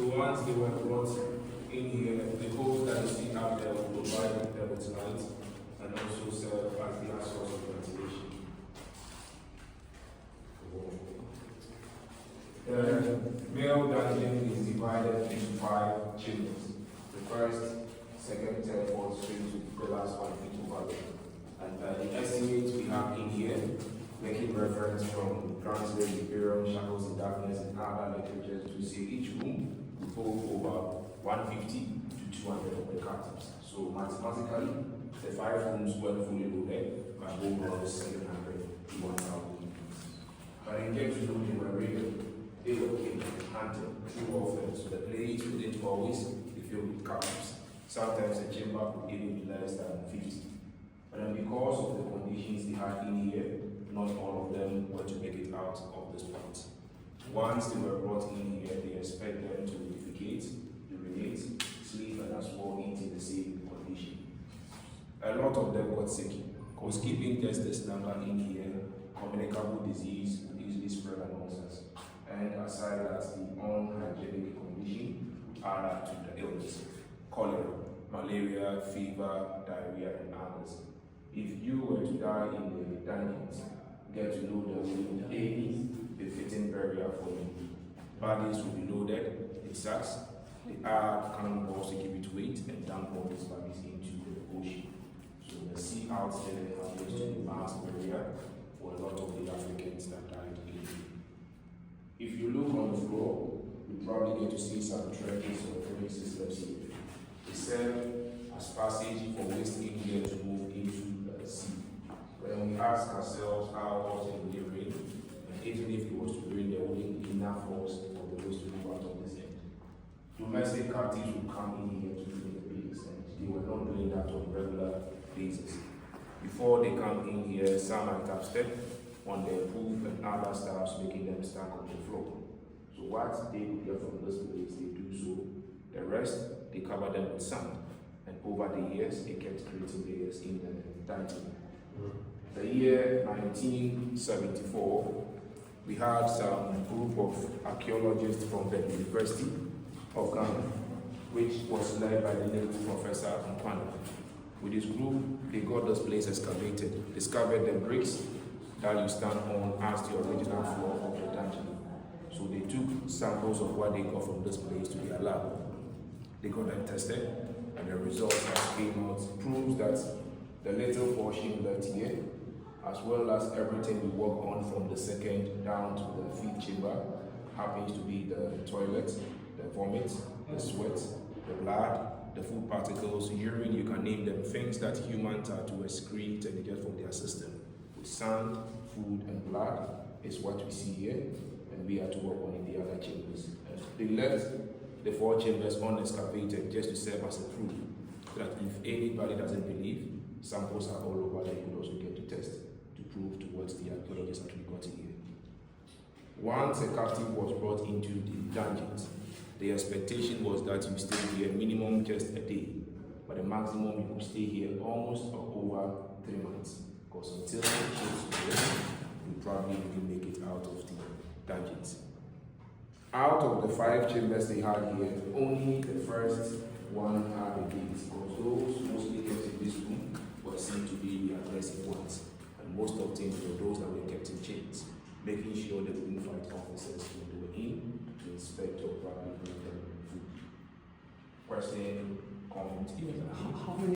once they were brought in here, the holes that you see out there will provide them with light and also serve as their source of ventilation. The male dungeon is divided into 5 chambers. The first, second, third, fourth, fifth, the last one, over there. And the estimates we have in here, making reference from Translate Imperium, Shackles in Darkness, and other literatures to say each room will hold over 150 to 200 of the captives. So mathematically, the 5 rooms when fully loaded can hold around 700 to 1,000 units. But in get to know they were raided, they were killed, hunted, through warfare, so the place wouldn't always be filled with captives. Sometimes a chamber could even be less than 50. But then because of the conditions they had in here, not all of them were to make it out of this point. Once they were brought in here, they expect them to defecate, urinate, sleep, and as well eat in the same condition. A lot of them got sick, because keeping just this number in here, communicable disease would easily spread amongst us. And aside that, the unhygienic condition added to the illness: cholera, malaria, fever, diarrhea, and others. If you were to die in the dungeons, get to know there will be any befitting burial for you. Bodies will be loaded in sacks. They add cannonballs to give it weight and dump all these bodies into the ocean. So the sea out there happens to be mass burial for a lot of the Africans that died in. If you look on the floor, you probably get to see some trenches or drainage systems here. They serve as passage for waste in here to move into the sea. When we ask ourselves how often will it rain, and even if it was to rain, there wouldn't be enough force for the waste to move out of this end. Domestic captives would come in here to clean the place, and they were not doing that on a regular basis. Before they come in here, some might have stepped on their poop and other stuff, making them stuck on the floor. So what they would get from this place, they do so. The rest, they cover them with sand. And over the years, they kept creating layers in the dungeon. The year 1974, we had some group of archaeologists from the University of Ghana, which was led by the late Professor Mpana. With this group, they got this place excavated, discovered the bricks that you stand on as the original floor of the dungeon. So they took samples of what they got from this place to their lab. They got them tested, and the results that came out proves that the little portion left here, as well as everything we work on from the second down to the 5th chamber, happens to be the toilet, the vomit, the sweat, the blood, the food particles, urine, you can name them, things that humans are to excrete and get from their system. With sand, food, and blood is what we see here, and we are to work on in the other chambers. They left the 4 chambers unexcavated just to serve as a proof that if anybody doesn't believe, samples are all over that you could also get to test to prove to what the archaeologists actually got in here. Once a captive was brought into the dungeons, the expectation was that you stay here minimum just a day, but the maximum you could stay here almost or over 3 months, because until the kids were ready, you probably wouldn't make it out of the dungeons. Out of the 5 chambers they had here, only the first one had a gate, because those mostly kept in this room were seen to be the aggressive ones, and most of them were those that were kept in chains, making sure they wouldn't fight officers when they were in to inspect or probably bring them food. Question, comment, even